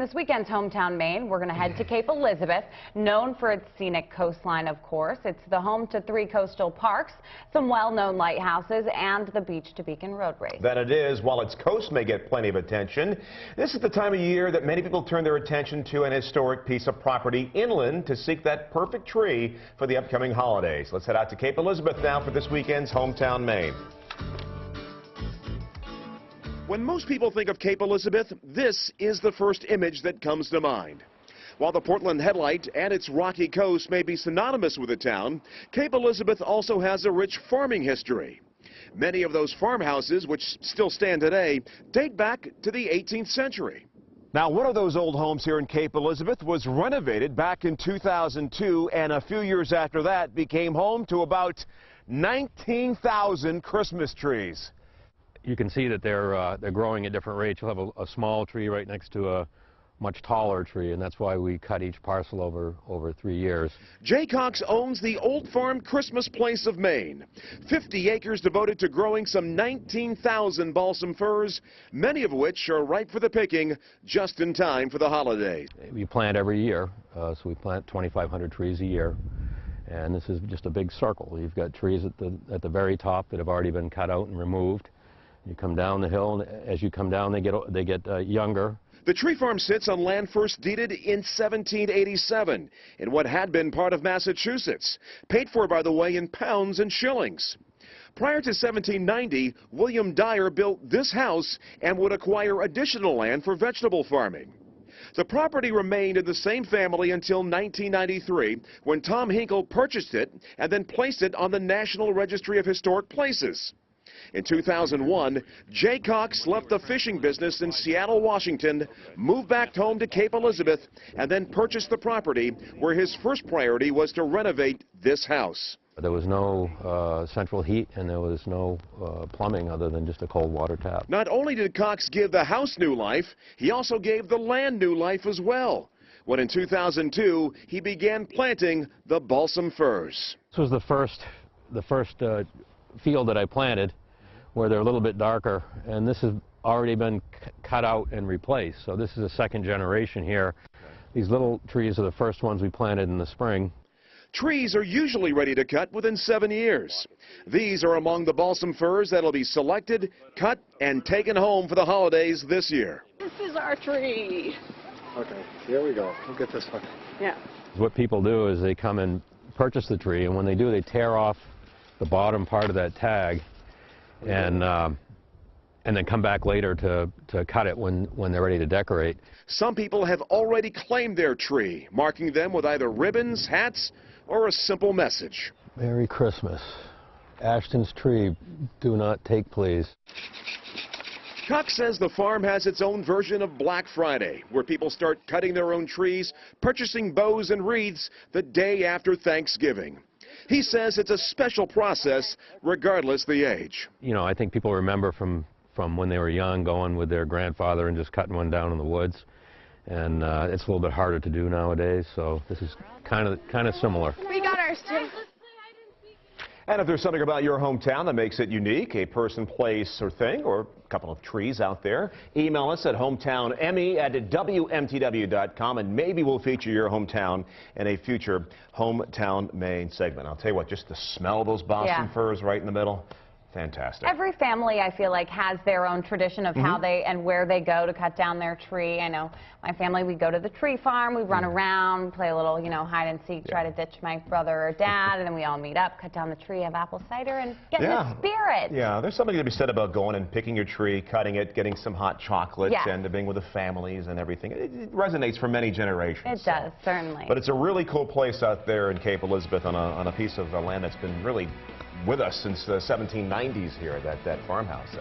this weekend's Hometown Maine, we're going to head to Cape Elizabeth, known for its scenic coastline, of course. It's the home to 3 coastal parks, some well-known lighthouses, and the Beach to Beacon road race. That it is. While its coast may get plenty of attention, this is the time of year that many people turn their attention to an historic piece of property inland to seek that perfect tree for the upcoming holidays. Let's head out to Cape Elizabeth now for this weekend's Hometown Maine. When most people think of Cape Elizabeth, this is the first image that comes to mind. While the Portland Headlight and its rocky coast may be synonymous with the town, Cape Elizabeth also has a rich farming history. Many of those farmhouses, which still stand today, date back to the 18th century. Now, one of those old homes here in Cape Elizabeth was renovated back in 2002, and a few years after that became home to about 19,000 Christmas trees. You can see that they're growing at different rates. You'll have a small tree right next to a much taller tree, and that's why we cut each parcel over 3 years. Jay Cox owns the Old Farm Christmas Place of Maine. 50 acres devoted to growing some 19,000 balsam firs, many of which are ripe for the picking just in time for the holidays. We plant every year, so we plant 2,500 trees a year. And this is just a big circle. You've got trees at the very top that have already been cut out and removed. You come down the hill, and as you come down, they get younger. The tree farm sits on land first deeded in 1787 in what had been part of Massachusetts, paid for, by the way, in pounds and shillings. Prior to 1790, William Dyer built this house and would acquire additional land for vegetable farming. The property remained in the same family until 1993, when Tom Hinkle purchased it and then placed it on the National Registry of Historic Places. In 2001, Jay Cox left the fishing business in Seattle, Washington, moved back home to Cape Elizabeth, and then purchased the property, where his first priority was to renovate this house. There was no central heat, and there was no plumbing other than just a cold water tap. Not only did Cox give the house new life, he also gave the land new life as well, when in 2002 he began planting the balsam firs. This was the first field that I planted, where they're a little bit darker, and this has already been cut out and replaced. So this is a second generation here. These little trees are the first ones we planted in the spring. Trees are usually ready to cut within 7 years. These are among the balsam firs that'll be selected, cut, and taken home for the holidays this year. This is our tree. Okay, here we go. We'll get this one. Yeah. What people do is they come and purchase the tree, and when they do, they tear off the bottom part of that tag, and then come back later to cut it when they're ready to decorate. Some people have already claimed their tree, marking them with either ribbons, hats, or a simple message. Merry Christmas. Ashton's tree, do not take, please. Cox says the farm has its own version of Black Friday, where people start cutting their own trees, purchasing bows and wreaths the day after Thanksgiving. He says it's a special process, regardless the age. You know, I think people remember from when they were young, going with their grandfather and just cutting one down in the woods. And it's a little bit harder to do nowadays, so this is kind of similar. We got ours too. And if there's something about your hometown that makes it unique, a person, place, or thing, or a couple of trees out there, email us at hometownme@wmtw.com, and maybe we'll feature your hometown in a future Hometown Maine segment. I'll tell you what, just the smell of those balsam firs right in the middle, fantastic. Every family, I feel like, has their own tradition of how they and where they go to cut down their tree. I know my family, we go to the tree farm, we run around, play a little, hide and seek, try to ditch my brother or dad, and then we all meet up, cut down the tree, have apple cider, and get in the spirit. Yeah, there's something to be said about going and picking your tree, cutting it, getting some hot chocolate, and being with the families and everything. It resonates for many generations. It does, certainly. But it's a really cool place out there in Cape Elizabeth on a piece of land that's been really with us since the 1790s here, that farmhouse.